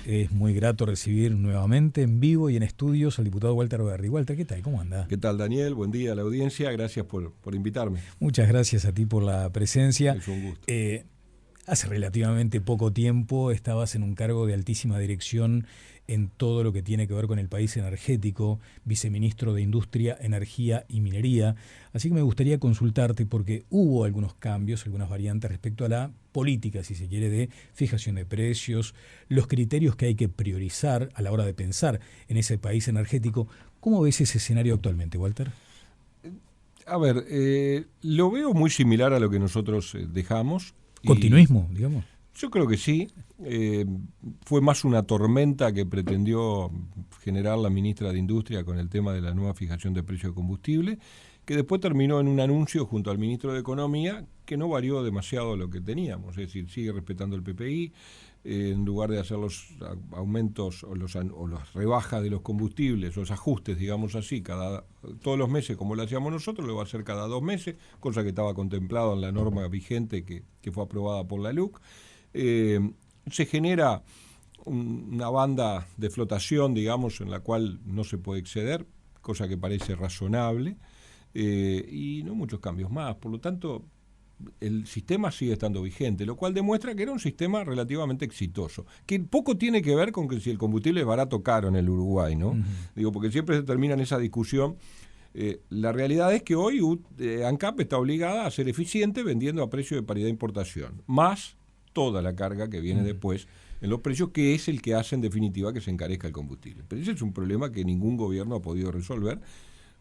Es muy grato recibir nuevamente en vivo y en estudios al diputado Walter Berry. Walter, ¿qué tal? ¿Cómo anda? ¿Qué tal, Daniel? Buen día a la audiencia. Gracias por invitarme. Muchas gracias a ti por la presencia. Es un gusto. Hace relativamente poco tiempo estabas en un cargo de altísima dirección en todo lo que tiene que ver con el país energético, viceministro de Industria, Energía y Minería. Así que me gustaría consultarte porque hubo algunos cambios, algunas variantes respecto a la política, si se quiere, de fijación de precios, los criterios que hay que priorizar a la hora de pensar en ese país energético. ¿Cómo ves ese escenario actualmente, Walter? A ver, lo veo muy similar a lo que nosotros dejamos. ¿Continuismo, digamos? Yo creo que sí. Fue más una tormenta que pretendió generar la ministra de Industria con el tema de la nueva fijación de precios de combustible, que después terminó en un anuncio junto al ministro de Economía que no varió demasiado lo que teníamos. Es decir, sigue respetando el PPI, en lugar de hacer los aumentos o las rebajas de los combustibles, los ajustes, digamos así, todos los meses como lo hacíamos nosotros, lo va a hacer cada 2 meses, cosa que estaba contemplado en la norma vigente que fue aprobada por la LUC. Se genera una banda de flotación, digamos, en la cual no se puede exceder, cosa que parece razonable, y no muchos cambios más. Por lo tanto, el sistema sigue estando vigente, lo cual demuestra que era un sistema relativamente exitoso, que poco tiene que ver con que si el combustible es barato o caro en el Uruguay, ¿no? Digo, porque siempre se termina en esa discusión. La realidad es que hoy ANCAP está obligada a ser eficiente vendiendo a precio de paridad de importación, más toda la carga que viene después en los precios, que es el que hace en definitiva que se encarezca el combustible. Pero ese es un problema que ningún gobierno ha podido resolver,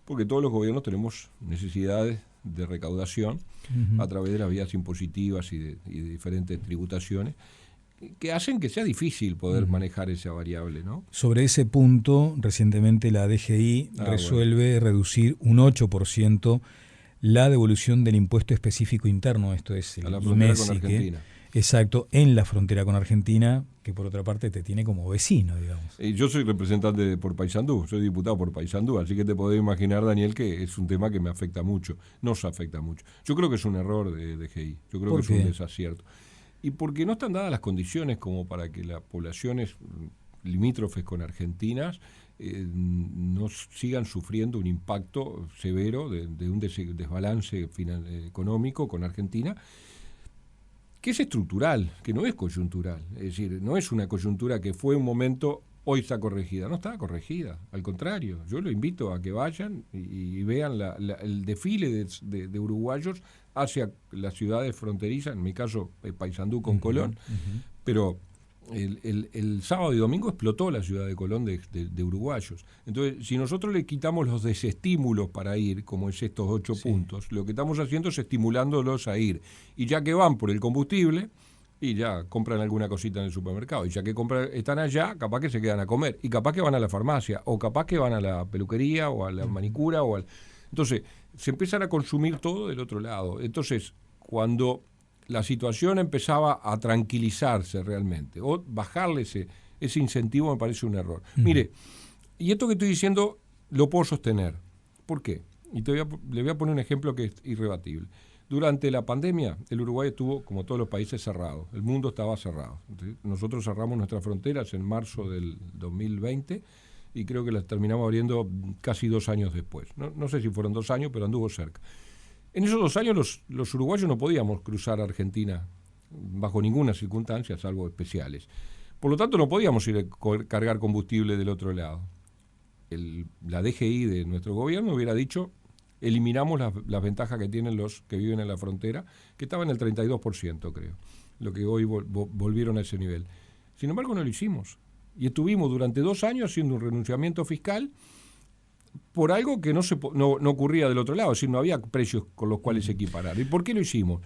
porque todos los gobiernos tenemos necesidades de recaudación a través de las vías impositivas y de diferentes tributaciones, que hacen que sea difícil poder manejar esa variable, ¿no? Sobre ese punto, recientemente la DGI resuelve reducir un 8% la devolución del impuesto específico interno, esto es el a la frontera con IMESI, Argentina. Exacto, en la frontera con Argentina, que por otra parte te tiene como vecino, digamos. Yo soy representante por Paysandú, soy diputado por Paysandú, así que te podés imaginar, Daniel, que es un tema que me afecta mucho, nos afecta mucho. Yo creo que es un error de DGI, yo creo que es un desacierto. Y porque no están dadas las condiciones como para que las poblaciones limítrofes con Argentinas no sigan sufriendo un impacto severo de un desbalance económico con Argentina, que es estructural, que no es coyuntural. Es decir, no es una coyuntura que fue un momento, hoy está corregida. No está corregida, al contrario. Yo los invito a que vayan y vean el desfile de uruguayos hacia las ciudades fronterizas, en mi caso Paysandú con Colón, pero el sábado y domingo explotó la ciudad de Colón de uruguayos. Entonces, si nosotros le quitamos los desestímulos para ir, como es estos 8 puntos, lo que estamos haciendo es estimulándolos a ir. Y ya que van por el combustible, y ya compran alguna cosita en el supermercado, y ya que están allá, capaz que se quedan a comer, y capaz que van a la farmacia, o capaz que van a la peluquería, o a la manicura, Entonces, se empiezan a consumir todo del otro lado. Entonces, cuando la situación empezaba a tranquilizarse realmente, o bajarle ese incentivo, me parece un error. Mire, y esto que estoy diciendo lo puedo sostener. ¿Por qué? Y le voy a poner un ejemplo que es irrebatible. Durante la pandemia, el Uruguay estuvo, como todos los países, cerrado. El mundo estaba cerrado. Entonces, nosotros cerramos nuestras fronteras en marzo del 2020 y creo que las terminamos abriendo casi 2 años después. No sé si fueron 2 años, pero anduvo cerca. En esos 2 años los uruguayos no podíamos cruzar a Argentina bajo ninguna circunstancia, salvo especiales. Por lo tanto, no podíamos ir a cargar combustible del otro lado. La DGI de nuestro gobierno hubiera dicho, eliminamos las ventajas que tienen los que viven en la frontera, que estaba en el 32%, creo, lo que hoy volvieron a ese nivel. Sin embargo, no lo hicimos. Y estuvimos durante 2 años haciendo un renunciamiento fiscal por algo que no ocurría del otro lado, es decir, no había precios con los cuales equiparar. ¿Y por qué lo hicimos?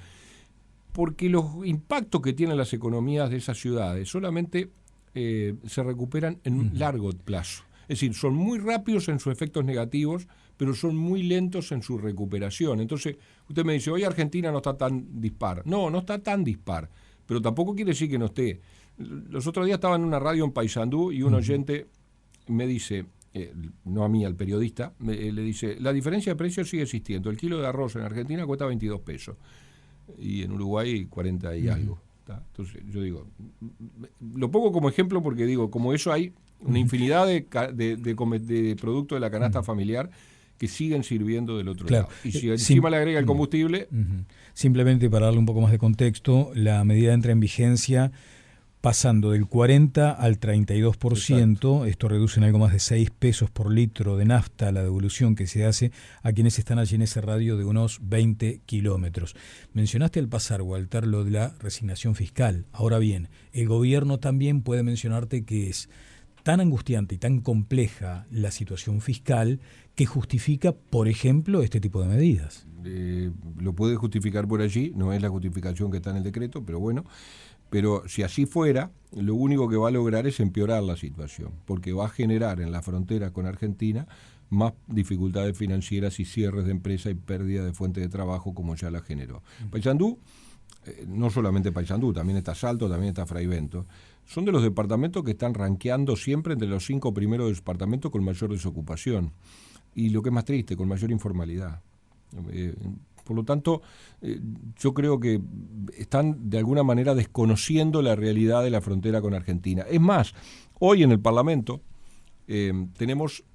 Porque los impactos que tienen las economías de esas ciudades solamente se recuperan en largo plazo. Es decir, son muy rápidos en sus efectos negativos, pero son muy lentos en su recuperación. Entonces, usted me dice, hoy Argentina no está tan dispar. No está tan dispar, pero tampoco quiere decir que no esté. Los otros días estaba en una radio en Paysandú y un oyente me dice, no a mí, al periodista, le dice, la diferencia de precios sigue existiendo. El kilo de arroz en Argentina cuesta 22 pesos y en Uruguay 40 y algo. Entonces yo digo, lo pongo como ejemplo porque digo, como eso hay una infinidad de productos de la canasta familiar que siguen sirviendo del otro lado. Y si encima le agrega el combustible... Simplemente para darle un poco más de contexto, la medida entra en vigencia pasando del 40 al 32%. Exacto. Esto reduce en algo más de 6 pesos por litro de nafta la devolución que se hace a quienes están allí en ese radio de unos 20 kilómetros. Mencionaste al pasar, Walter, lo de la resignación fiscal. Ahora bien, el gobierno también puede mencionarte que es tan angustiante y tan compleja la situación fiscal que justifica, por ejemplo, este tipo de medidas. Lo puede justificar por allí, no es la justificación que está en el decreto, pero bueno, pero si así fuera, lo único que va a lograr es empeorar la situación, porque va a generar en la frontera con Argentina más dificultades financieras y cierres de empresa y pérdida de fuentes de trabajo como ya la generó. Paysandú, no solamente Paysandú, también está Salto, también está Fraivento, son de los departamentos que están rankeando siempre entre los 5 primeros departamentos con mayor desocupación y, lo que es más triste, con mayor informalidad. Por lo tanto, yo creo que están de alguna manera desconociendo la realidad de la frontera con Argentina. Es más, hoy en el Parlamento tenemos,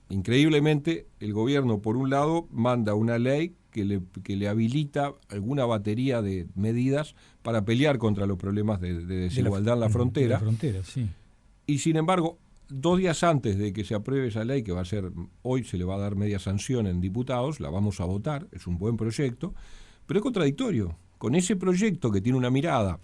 increíblemente, el gobierno por un lado manda una ley que le habilita alguna batería de medidas para pelear contra los problemas de desigualdad en la frontera. De la frontera, sí. Y sin embargo, 2 días antes de que se apruebe esa ley, que va a ser, hoy se le va a dar media sanción en diputados, la vamos a votar, es un buen proyecto, pero es contradictorio. Con ese proyecto que tiene una mirada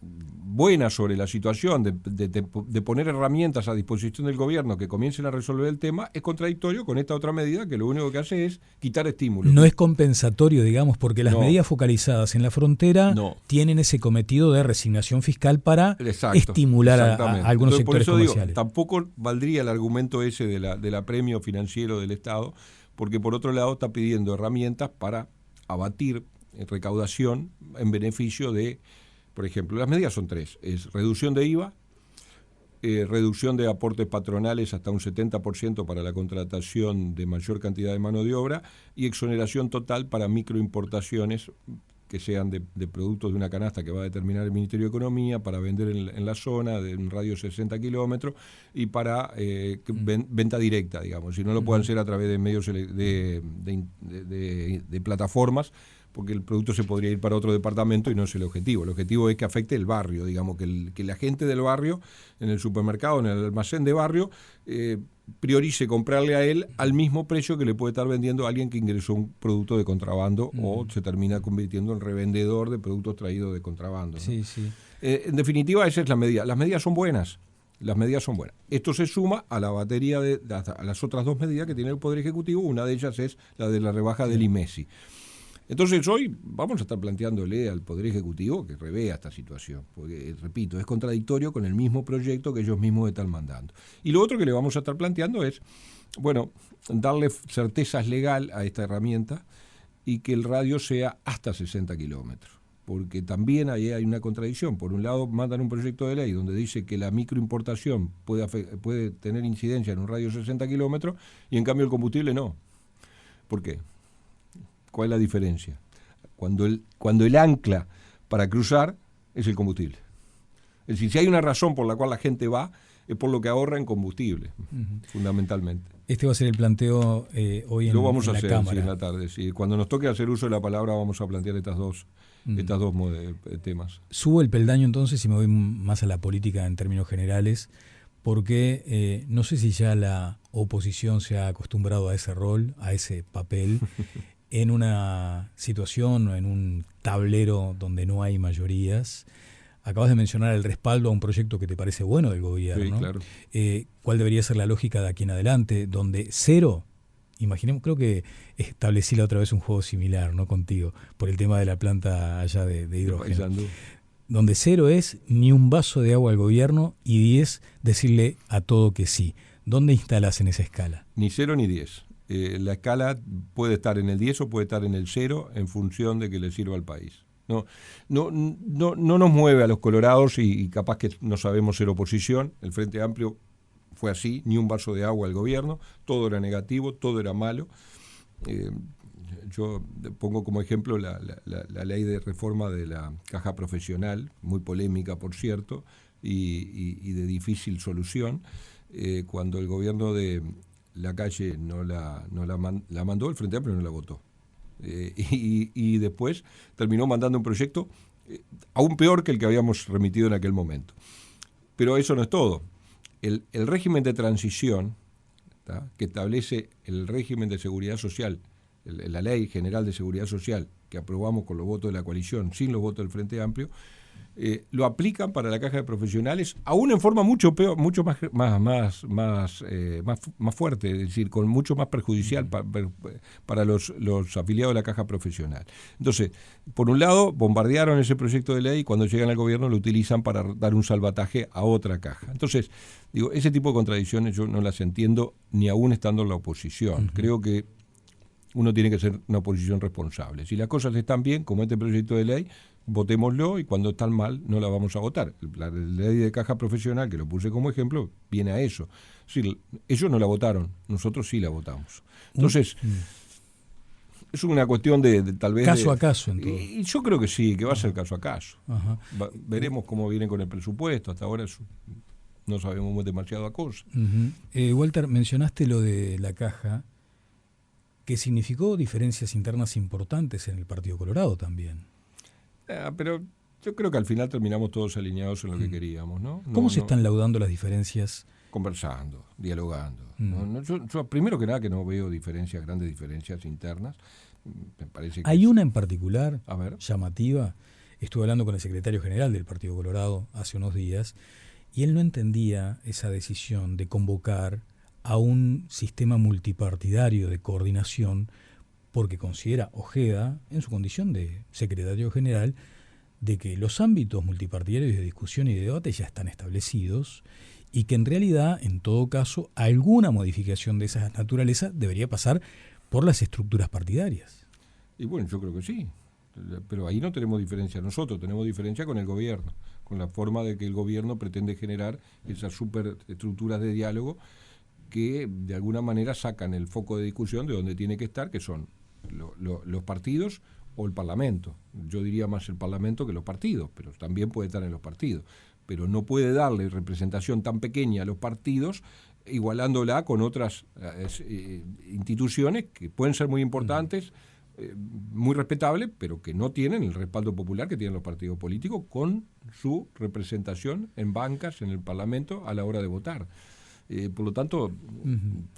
buena sobre la situación, de poner herramientas a disposición del gobierno que comiencen a resolver el tema, es contradictorio con esta otra medida que lo único que hace es quitar estímulos. No es compensatorio, digamos, porque las medidas focalizadas en la frontera tienen ese cometido de resignación fiscal para estimular a algunos sectores comerciales. Digo, tampoco valdría el argumento ese del apremio financiero del Estado, porque por otro lado está pidiendo herramientas para abatir recaudación en beneficio de... Por ejemplo, las medidas son 3. Es reducción de IVA, reducción de aportes patronales hasta un 70% para la contratación de mayor cantidad de mano de obra y exoneración total para microimportaciones que sean de productos de una canasta que va a determinar el Ministerio de Economía para vender en la zona de un radio de 60 kilómetros y para venta directa, digamos. Si no lo puedan hacer a través de medios de plataformas, porque el producto se podría ir para otro departamento y no es el objetivo. El objetivo es que afecte el barrio, digamos, que la gente del barrio, en el supermercado, en el almacén de barrio, priorice comprarle a él al mismo precio que le puede estar vendiendo a alguien que ingresó un producto de contrabando o se termina convirtiendo en revendedor de productos traídos de contrabando, ¿no? Sí, sí. En definitiva, esa es la medida. Las medidas son buenas. Las medidas son buenas. Esto se suma a la batería a las otras 2 medidas que tiene el Poder Ejecutivo. Una de ellas es la de la rebaja del IMESI. Entonces hoy vamos a estar planteándole al Poder Ejecutivo que revea esta situación, porque, repito, es contradictorio con el mismo proyecto que ellos mismos están mandando. Y lo otro que le vamos a estar planteando es, bueno, darle certezas legal a esta herramienta y que el radio sea hasta 60 kilómetros. Porque también ahí hay una contradicción. Por un lado mandan un proyecto de ley donde dice que la microimportación puede tener incidencia en un radio de 60 kilómetros y en cambio el combustible no. ¿Por qué? ¿Cuál es la diferencia? Cuando el ancla para cruzar es el combustible. Es decir, si hay una razón por la cual la gente va, es por lo que ahorra en combustible, fundamentalmente. Este va a ser el planteo hoy en la Cámara. Lo vamos a hacer en la tarde. Sí. Cuando nos toque hacer uso de la palabra vamos a plantear estas dos temas. Subo el peldaño entonces y me voy más a la política en términos generales, porque no sé si ya la oposición se ha acostumbrado a ese rol, a ese papel, en una situación o en un tablero donde no hay mayorías. Acabas de mencionar el respaldo a un proyecto que te parece bueno del gobierno. Sí, claro. ¿Cuál debería ser la lógica de aquí en adelante? Donde cero, imaginemos, creo que establecí la otra vez un juego similar, ¿no? Contigo, por el tema de la planta allá de hidrógeno. Donde cero es ni un vaso de agua al gobierno y 10 decirle a todo que sí. ¿Dónde instalás en esa escala? Ni 0 ni 10. La escala puede estar en el 10 o puede estar en el 0 en función de que le sirva al país. No nos mueve a los colorados y capaz que no sabemos ser oposición. El Frente Amplio fue así, ni un vaso de agua al gobierno, todo era negativo, todo era malo. yo pongo como ejemplo la ley de reforma de la caja profesional, muy polémica por cierto, y de difícil solución. Cuando el gobierno de Lacalle la mandó, el Frente Amplio no la votó. Y después terminó mandando un proyecto aún peor que el que habíamos remitido en aquel momento. Pero eso no es todo. El régimen de transición, ¿tá?, que establece el régimen de seguridad social, la Ley General de Seguridad Social, que aprobamos con los votos de la coalición, sin los votos del Frente Amplio, lo aplican para la caja de profesionales, aún en forma mucho peor, mucho más fuerte, es decir, con mucho más perjudicial para los afiliados de la caja profesional. Entonces, por un lado, bombardearon ese proyecto de ley y cuando llegan al gobierno lo utilizan para dar un salvataje a otra caja. Entonces, digo, ese tipo de contradicciones yo no las entiendo ni aún estando en la oposición. Creo que uno tiene que ser una oposición responsable. Si las cosas están bien, como este proyecto de ley, votémoslo, y cuando están mal no la vamos a votar. La ley de caja profesional, que lo puse como ejemplo, viene a eso. Sí, ellos no la votaron, nosotros sí la votamos. Entonces, es una cuestión de tal vez... Caso a caso, entonces. Y yo creo que sí, que va a ser caso a caso. Veremos cómo vienen con el presupuesto. Hasta ahora no sabemos demasiado cosa. Walter, mencionaste lo de la caja, que significó diferencias internas importantes en el Partido Colorado también. Pero yo creo que al final terminamos todos alineados en lo que queríamos, ¿no? ¿Cómo se están laudando las diferencias? Conversando, dialogando. ¿No? Yo primero que nada que no veo grandes diferencias internas. Me parece que hay una en particular llamativa. Estuve hablando con el secretario general del Partido Colorado hace unos días y él no entendía esa decisión de convocar a un sistema multipartidario de coordinación, porque considera Ojeda, en su condición de secretario general, de que los ámbitos multipartidarios de discusión y de debate ya están establecidos y que en realidad, en todo caso, alguna modificación de esa naturaleza debería pasar por las estructuras partidarias. Y bueno, yo creo que sí, pero ahí no tenemos diferencia nosotros, tenemos diferencia con el gobierno, con la forma de que el gobierno pretende generar esas superestructuras de diálogo que de alguna manera sacan el foco de discusión de donde tiene que estar, que son los partidos o el Parlamento. Yo diría más el Parlamento que los partidos, pero también puede estar en los partidos. Pero no puede darle representación tan pequeña a los partidos, igualándola con otras instituciones que pueden ser muy importantes, muy respetables, pero que no tienen el respaldo popular que tienen los partidos políticos con su representación en bancas, en el Parlamento, a la hora de votar. Por lo tanto,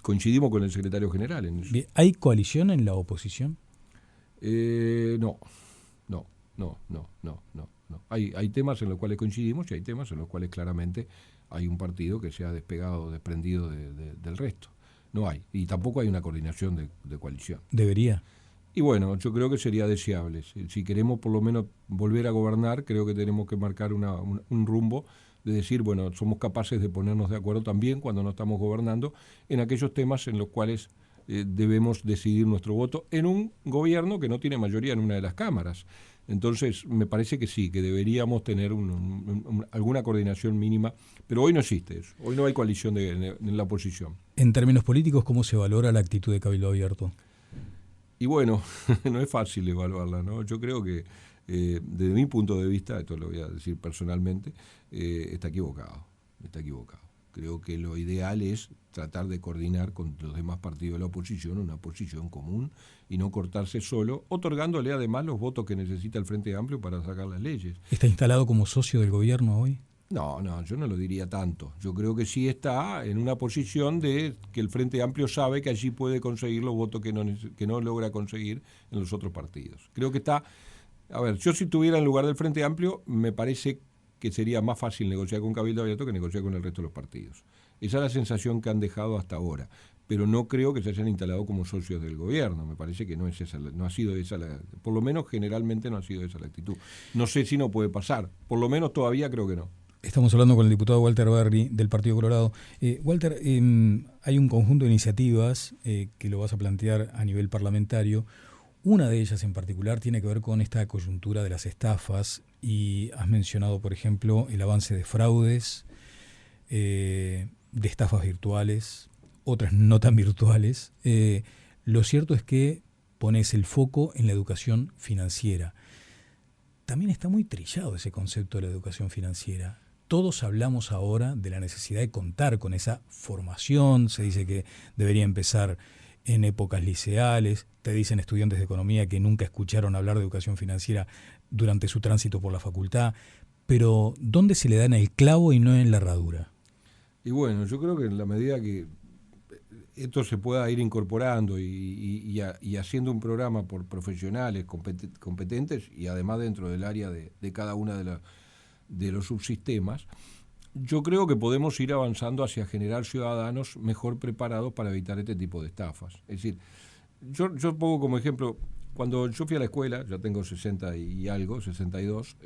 coincidimos con el secretario general en eso. ¿Hay coalición en la oposición? No. Hay temas en los cuales coincidimos y hay temas en los cuales claramente hay un partido que se ha despegado, desprendido del resto. No hay. Y tampoco hay una coordinación de coalición. ¿Debería? Y bueno, yo creo que sería deseable. Si queremos por lo menos volver a gobernar, creo que tenemos que marcar un rumbo de decir, bueno, somos capaces de ponernos de acuerdo también cuando no estamos gobernando en aquellos temas en los cuales debemos decidir nuestro voto en un gobierno que no tiene mayoría en una de las cámaras. Entonces, me parece que sí, que deberíamos tener alguna coordinación mínima, pero hoy no existe eso. Hoy no hay coalición en la oposición. En términos políticos, ¿cómo se valora la actitud de Cabildo Abierto? Y bueno, no es fácil evaluarla, ¿no? Yo creo que desde mi punto de vista, esto lo voy a decir personalmente, está equivocado. Creo que lo ideal es tratar de coordinar con los demás partidos de la oposición una posición común y no cortarse solo, otorgándole además los votos que necesita el Frente Amplio para sacar las leyes. ¿Está instalado como socio del gobierno hoy? No, yo no lo diría tanto. Yo creo que sí está en una posición de que el Frente Amplio sabe que allí puede conseguir los votos que no logra conseguir en los otros partidos. Creo que está... A ver, yo si estuviera en lugar del Frente Amplio, me parece que sería más fácil negociar con Cabildo Abierto que negociar con el resto de los partidos. Esa es la sensación que han dejado hasta ahora. Pero no creo que se hayan instalado como socios del gobierno. Me parece que no ha sido esa por lo menos generalmente no ha sido esa la actitud. No sé si no puede pasar. Por lo menos todavía creo que no. Estamos hablando con el diputado Walter Berry del Partido Colorado. Walter, hay un conjunto de iniciativas que lo vas a plantear a nivel parlamentario. Una de ellas en particular tiene que ver con esta coyuntura de las estafas y has mencionado, por ejemplo, el avance de fraudes, de estafas virtuales, otras no tan virtuales. Lo cierto es que pones el foco en la educación financiera. También está muy trillado ese concepto de la educación financiera. Todos hablamos ahora de la necesidad de contar con esa formación. Se dice que debería empezar en épocas liceales. Te dicen estudiantes de economía que nunca escucharon hablar de educación financiera durante su tránsito por la facultad. Pero ¿dónde se le da en el clavo y no en la herradura? Y bueno, yo creo que en la medida que esto se pueda ir incorporando y haciendo un programa por profesionales competentes y además dentro del área de cada una de los subsistemas, yo creo que podemos ir avanzando hacia generar ciudadanos mejor preparados para evitar este tipo de estafas. Es decir, yo pongo como ejemplo, cuando yo fui a la escuela, ya tengo 60 y algo, 62,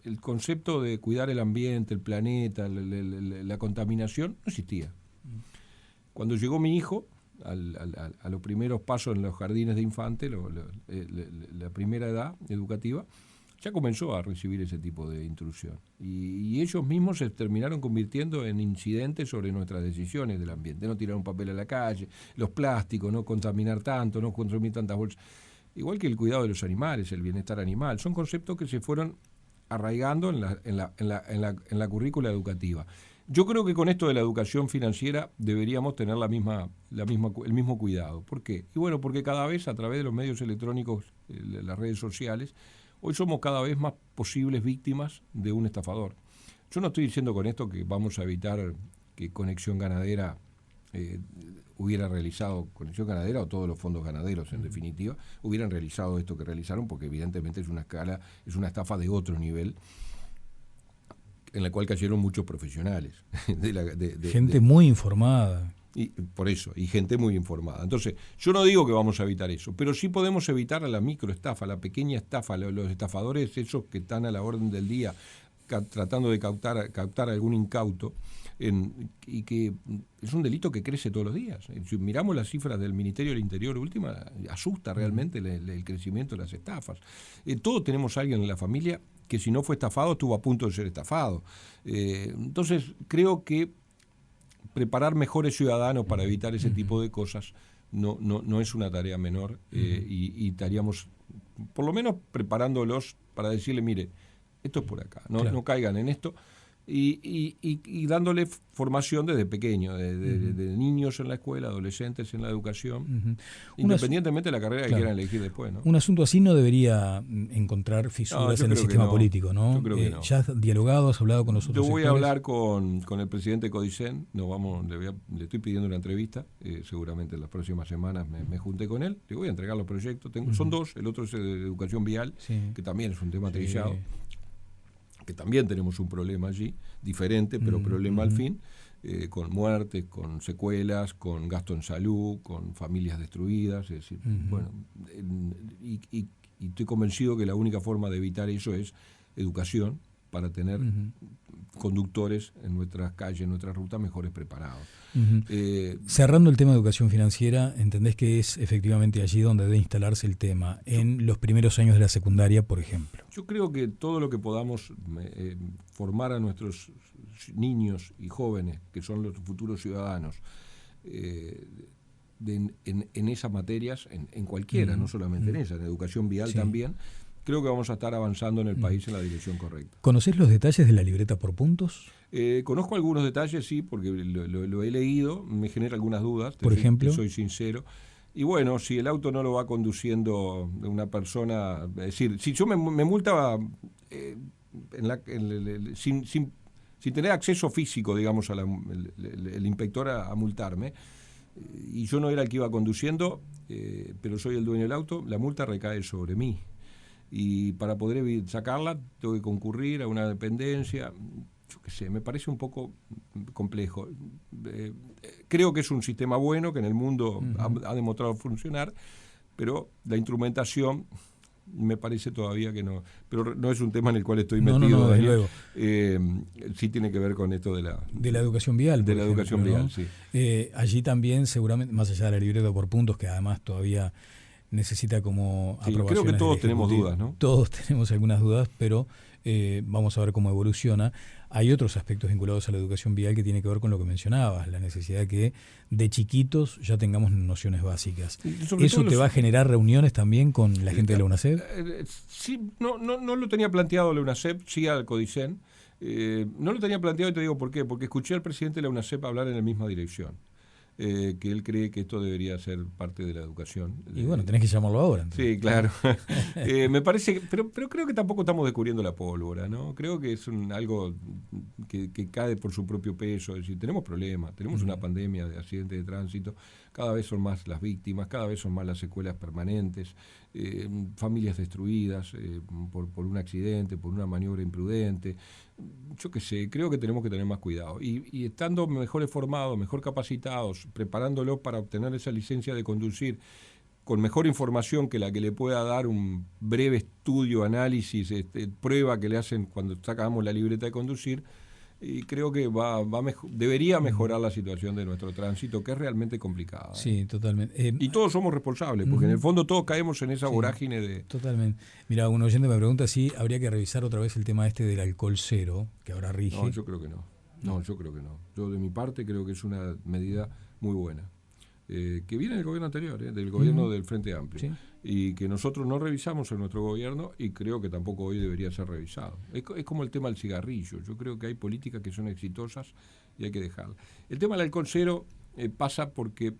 el concepto de cuidar el ambiente, el planeta, la contaminación, no existía. Cuando llegó mi hijo a los primeros pasos en los jardines de infante, la primera edad educativa, ya comenzó a recibir ese tipo de instrucción. Y ellos mismos se terminaron convirtiendo en incidentes sobre nuestras decisiones del ambiente. No tirar un papel a la calle, los plásticos, no contaminar tanto, no consumir tantas bolsas. Igual que el cuidado de los animales, el bienestar animal. Son conceptos que se fueron arraigando en la currícula educativa. Yo creo que con esto de la educación financiera deberíamos tener el mismo cuidado. ¿Por qué? Y bueno, porque cada vez a través de los medios electrónicos, las redes sociales, hoy somos cada vez más posibles víctimas de un estafador. Yo no estoy diciendo con esto que vamos a evitar que Conexión Ganadera hubiera realizado, Conexión Ganadera o todos los fondos ganaderos en definitiva, hubieran realizado esto que realizaron, porque evidentemente es una estafa de otro nivel, en la cual cayeron muchos profesionales. Gente muy informada. Y por eso, y gente muy informada. Entonces, yo no digo que vamos a evitar eso, pero sí podemos evitar a la microestafa, a la pequeña estafa, los estafadores esos que están a la orden del día tratando de captar algún incauto, y que es un delito que crece todos los días. Si miramos las cifras del Ministerio del Interior última, asusta realmente el crecimiento de las estafas. Todos tenemos a alguien en la familia que si no fue estafado estuvo a punto de ser estafado. Entonces creo que preparar mejores ciudadanos para evitar ese tipo de cosas no es una tarea menor, y estaríamos por lo menos preparándolos para decirle, mire, esto es por acá, no caigan en esto, y dándole formación desde pequeño, de niños en la escuela, adolescentes en la educación, independientemente de la carrera que quieran elegir después, ¿no? Un asunto así no debería encontrar fisuras en el sistema político, ¿no? Yo creo que no. ¿Ya has dialogado, has hablado con los otros sectores? Yo voy sectores? a hablar con el presidente de Codicen, le estoy pidiendo una entrevista, seguramente en las próximas semanas me junté con él, le voy a entregar los proyectos, son dos, el otro es de educación vial, que también es un tema trillado, que también tenemos un problema allí, diferente, pero problema al fin, con muertes, con secuelas, con gasto en salud, con familias destruidas, es decir, bueno, y estoy convencido que la única forma de evitar eso es educación, para tener conductores en nuestras calles, en nuestras rutas mejores preparados. Cerrando el tema de educación financiera, ¿entendés que es efectivamente allí donde debe instalarse el tema? En los primeros años de la secundaria, por ejemplo. Yo creo que todo lo que podamos formar a nuestros niños y jóvenes, que son los futuros ciudadanos, en esas materias, en cualquiera, no solamente en esa, en educación vial también, creo que vamos a estar avanzando en el país en la dirección correcta. ¿Conocés los detalles de la libreta por puntos? Conozco algunos detalles, sí, porque lo he leído, me genera algunas dudas. Por ejemplo, soy sincero. Y bueno, si el auto no lo va conduciendo una persona, es decir, si yo me multaba sin tener acceso físico, digamos, el inspector a multarme, y yo no era el que iba conduciendo, pero soy el dueño del auto, la multa recae sobre mí. Y para poder sacarla tengo que concurrir a una dependencia, yo qué sé, me parece un poco complejo. Creo que es un sistema bueno, que en el mundo ha demostrado funcionar, pero la instrumentación me parece todavía que no. Pero no es un tema en el cual estoy metido. No, desde luego. Sí tiene que ver con esto de la educación vial. De la educación vial, sí. Allí también, seguramente, más allá de la libreta por puntos, que además todavía necesita como aprobación. Creo que todos tenemos dudas, ¿no? Todos tenemos algunas dudas, pero vamos a ver cómo evoluciona. Hay otros aspectos vinculados a la educación vial que tiene que ver con lo que mencionabas, la necesidad de que de chiquitos ya tengamos nociones básicas. ¿Eso te va a generar reuniones también con la gente de la UNACEP? Sí, no lo tenía planteado la UNACEP, sí al CODICEN. No lo tenía planteado y te digo por qué. Porque escuché al presidente de la UNACEP hablar en la misma dirección. Que él cree que esto debería ser parte de la educación. Y bueno, tenés que llamarlo ahora. Entonces. Sí, claro. Me parece, pero creo que tampoco estamos descubriendo la pólvora, ¿no? Creo que es algo que cae por su propio peso. Es decir, tenemos problemas, tenemos una pandemia de accidentes de tránsito, cada vez son más las víctimas, cada vez son más las secuelas permanentes, familias destruidas por un accidente, por una maniobra imprudente. Yo qué sé, creo que tenemos que tener más cuidado. Y estando mejor formados, mejor capacitados, preparándolos para obtener esa licencia de conducir, con mejor información que la que le pueda dar un breve estudio, análisis, prueba que le hacen cuando sacamos la libreta de conducir, y creo que debería mejorar la situación de nuestro tránsito, que es realmente complicada. Sí, totalmente. Y todos somos responsables, porque en el fondo todos caemos en esa vorágine de... Totalmente. Mira, un oyente me pregunta si habría que revisar otra vez el tema del alcohol cero, que ahora rige. No, yo creo que no. Yo creo que no. Yo de mi parte creo que es una medida muy buena. Que viene del gobierno anterior, del gobierno del Frente Amplio, ¿sí? Y que nosotros no revisamos en nuestro gobierno y creo que tampoco hoy debería ser revisado. Es como el tema del cigarrillo. Yo creo que hay políticas que son exitosas y hay que dejarlas. El tema del alcohol cero pasa porque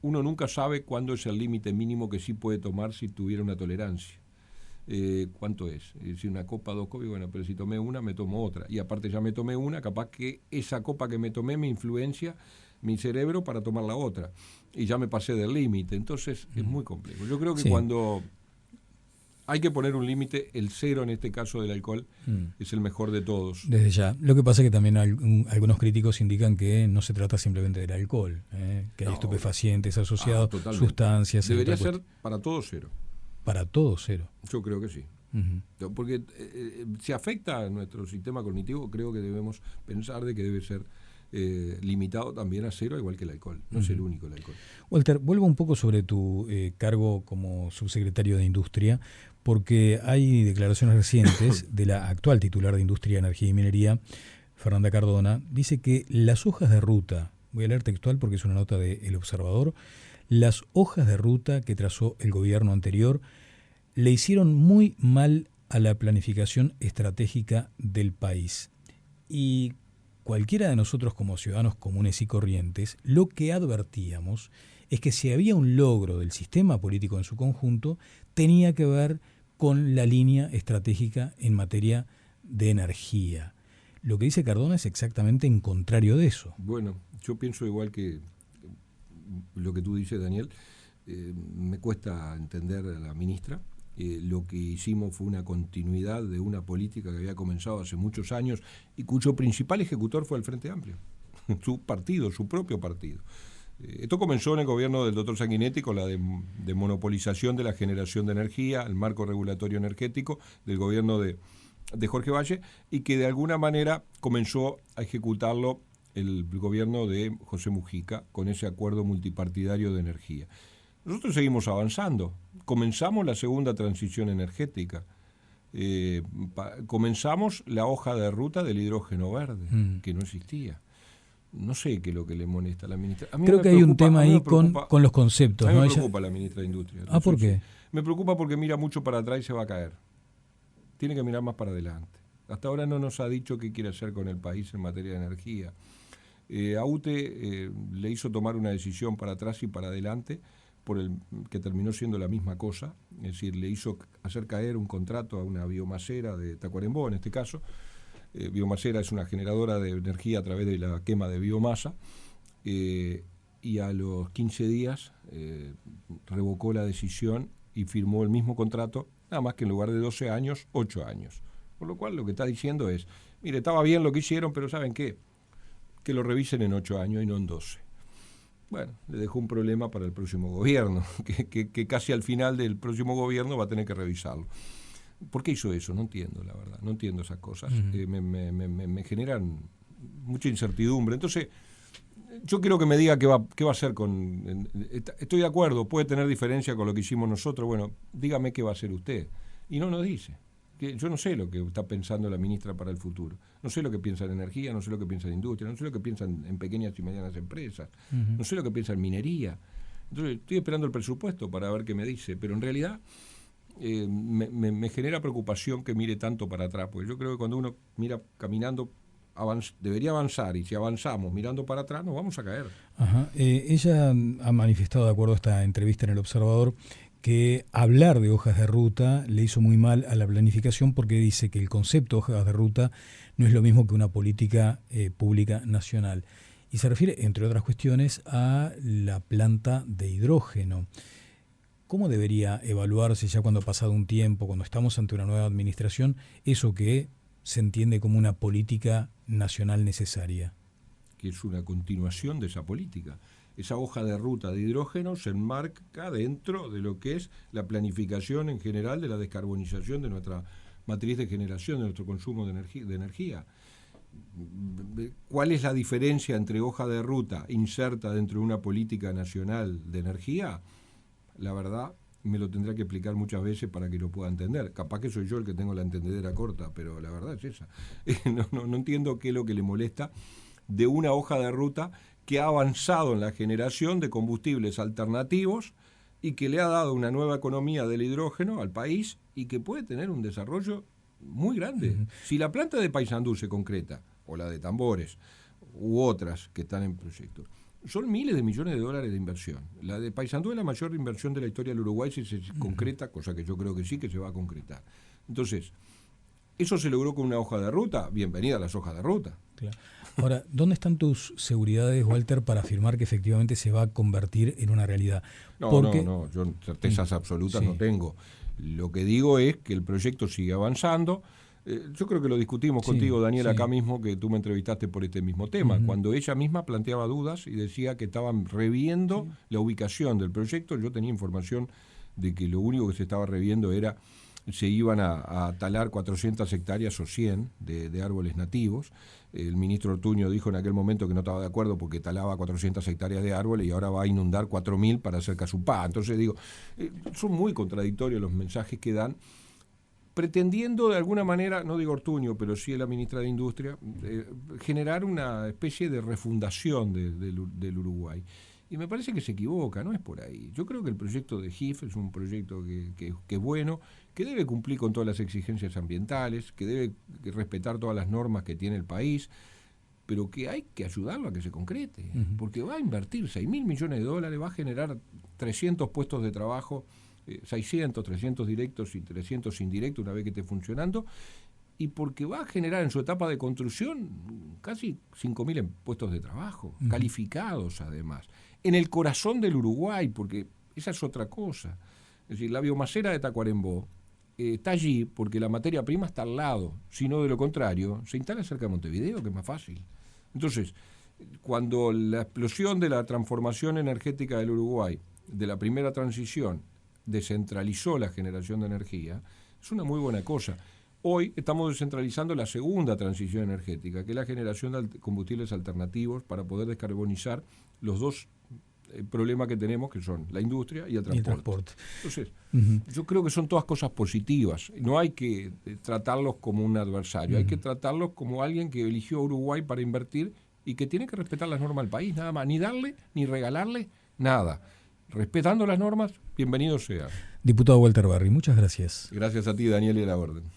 uno nunca sabe cuándo es el límite mínimo que sí puede tomar si tuviera una tolerancia. ¿Cuánto es? Si una copa, 2 copas, bueno, pero si tomé una, me tomo otra. Y aparte ya me tomé una, capaz que esa copa que me tomé me influencia mi cerebro para tomar la otra. Y ya me pasé del límite. Entonces es muy complejo. Yo creo que cuando hay que poner un límite, el cero en este caso del alcohol es el mejor de todos. Desde ya. Lo que pasa es que también algunos críticos indican que no se trata simplemente del alcohol, que hay estupefacientes asociados, sustancias. Debería ser para todo cero. Para todo cero. Yo creo que sí. Porque si afecta a nuestro sistema cognitivo, creo que debemos pensar de que debe ser limitado también a cero, igual que el alcohol. No es el único el alcohol. Walter, vuelvo un poco sobre tu cargo como subsecretario de Industria, porque hay declaraciones recientes de la actual titular de Industria, Energía y Minería, Fernanda Cardona. Dice que las hojas de ruta, voy a leer textual porque es una nota de El Observador, las hojas de ruta que trazó el gobierno anterior le hicieron muy mal a la planificación estratégica del país. Y cualquiera de nosotros como ciudadanos comunes y corrientes, lo que advertíamos es que si había un logro del sistema político en su conjunto, tenía que ver con la línea estratégica en materia de energía. Lo que dice Cardona es exactamente en contrario de eso. Bueno, yo pienso igual que lo que tú dices, Daniel. Me cuesta entender a la ministra. Lo que hicimos fue una continuidad de una política que había comenzado hace muchos años y cuyo principal ejecutor fue el Frente Amplio, su partido, su propio partido. Esto comenzó en el gobierno del doctor Sanguinetti con la de monopolización de la generación de energía, el marco regulatorio energético del gobierno de Jorge Valle, y que de alguna manera comenzó a ejecutarlo el gobierno de José Mujica con ese acuerdo multipartidario de energía. Nosotros seguimos avanzando. Comenzamos la segunda transición energética. Comenzamos la hoja de ruta del hidrógeno verde, que no existía. No sé qué es lo que le molesta a la ministra. A mí creo que hay un tema ahí con los conceptos. A mí me preocupa la ministra de Industria. Ah, ¿por qué? Me preocupa porque mira mucho para atrás y se va a caer. Tiene que mirar más para adelante. Hasta ahora no nos ha dicho qué quiere hacer con el país en materia de energía. A UTE le hizo tomar una decisión para atrás y para adelante, que terminó siendo la misma cosa, es decir, le hizo hacer caer un contrato a una biomasera de Tacuarembó, en este caso. Biomasera es una generadora de energía a través de la quema de biomasa, y a los 15 días revocó la decisión y firmó el mismo contrato, nada más que en lugar de 12 años, 8 años. Por lo cual lo que está diciendo es, mire, estaba bien lo que hicieron, pero ¿saben qué? Que lo revisen en 8 años y no en 12. Bueno, le dejó un problema para el próximo gobierno, que casi al final del próximo gobierno va a tener que revisarlo. ¿Por qué hizo eso? No entiendo, la verdad. No entiendo esas cosas. Me generan mucha incertidumbre. Entonces, yo quiero que me diga qué va a hacer con... Estoy de acuerdo, puede tener diferencia con lo que hicimos nosotros. Bueno, dígame qué va a hacer usted. Y no nos dice. que yo no sé lo que está pensando la ministra para el futuro. No sé lo que piensa en energía, no sé lo que piensa en industria, no sé lo que piensa en pequeñas y medianas empresas, no sé lo que piensa en minería. Entonces estoy esperando el presupuesto para ver qué me dice, pero en realidad me genera preocupación que mire tanto para atrás, porque yo creo que cuando uno mira caminando debería avanzar, y si avanzamos mirando para atrás nos vamos a caer. Ajá. Ella ha manifestado, de acuerdo a esta entrevista en El Observador, que hablar de hojas de ruta le hizo muy mal a la planificación porque dice que el concepto de hojas de ruta no es lo mismo que una política pública nacional. Y se refiere, entre otras cuestiones, a la planta de hidrógeno. ¿Cómo debería evaluarse ya cuando ha pasado un tiempo, cuando estamos ante una nueva administración, eso que se entiende como una política nacional necesaria? Que es una continuación de esa política. Esa hoja de ruta de hidrógeno se enmarca dentro de lo que es la planificación en general de la descarbonización de nuestra matriz de generación, de nuestro consumo de energía. ¿Cuál es la diferencia entre hoja de ruta inserta dentro de una política nacional de energía? La verdad, me lo tendrá que explicar muchas veces para que lo pueda entender. Capaz que soy yo el que tengo la entendedera corta, pero la verdad es esa. No entiendo qué es lo que le molesta de una hoja de ruta que ha avanzado en la generación de combustibles alternativos y que le ha dado una nueva economía del hidrógeno al país y que puede tener un desarrollo muy grande. Uh-huh. Si la planta de Paysandú se concreta, o la de Tambores, u otras que están en proyecto, son miles de millones de dólares de inversión. La de Paysandú es la mayor inversión de la historia del Uruguay si se concreta, cosa que yo creo que sí que se va a concretar. Entonces, ¿eso se logró con una hoja de ruta? Bienvenida a las hojas de ruta. Claro. Ahora, ¿dónde están tus seguridades, Walter, para afirmar que efectivamente se va a convertir en una realidad? No, yo certezas absolutas no tengo. Lo que digo es que el proyecto sigue avanzando. Yo creo que lo discutimos contigo, Daniel, acá mismo, que tú me entrevistaste por este mismo tema, cuando ella misma planteaba dudas y decía que estaban reviendo la ubicación del proyecto. Yo tenía información de que lo único que se estaba reviendo era se iban a talar 400 hectáreas o 100 de árboles nativos. El ministro Ortuño dijo en aquel momento que no estaba de acuerdo porque talaba 400 hectáreas de árboles y ahora va a inundar 4.000 para hacer casupá. Entonces digo, son muy contradictorios los mensajes que dan, pretendiendo de alguna manera, no digo Ortuño, pero sí la ministra de Industria, generar una especie de refundación del Uruguay. Y me parece que se equivoca, no es por ahí. Yo creo que el proyecto de GIF es un proyecto que es bueno, que debe cumplir con todas las exigencias ambientales, que debe respetar todas las normas que tiene el país, pero que hay que ayudarlo a que se concrete, porque va a invertir 6.000 millones de dólares, va a generar 300 puestos de trabajo, 600, 300 directos y 300 indirectos una vez que esté funcionando, y porque va a generar en su etapa de construcción casi 5.000 puestos de trabajo, calificados además, en el corazón del Uruguay, porque esa es otra cosa. Es decir, la biomacera de Tacuarembó está allí porque la materia prima está al lado, sino de lo contrario, se instala cerca de Montevideo, que es más fácil. Entonces, cuando la explosión de la transformación energética del Uruguay, de la primera transición, descentralizó la generación de energía, es una muy buena cosa. Hoy estamos descentralizando la segunda transición energética, que es la generación de combustibles alternativos para poder descarbonizar los dos problemas que tenemos, que son la industria y el transporte. Entonces, yo creo que son todas cosas positivas. No hay que tratarlos como un adversario, hay que tratarlos como alguien que eligió Uruguay para invertir y que tiene que respetar las normas del país, nada más, ni darle ni regalarle nada. Respetando las normas, bienvenido sea. Diputado Walter Barry, muchas gracias. Gracias a ti, Daniel, y a la orden.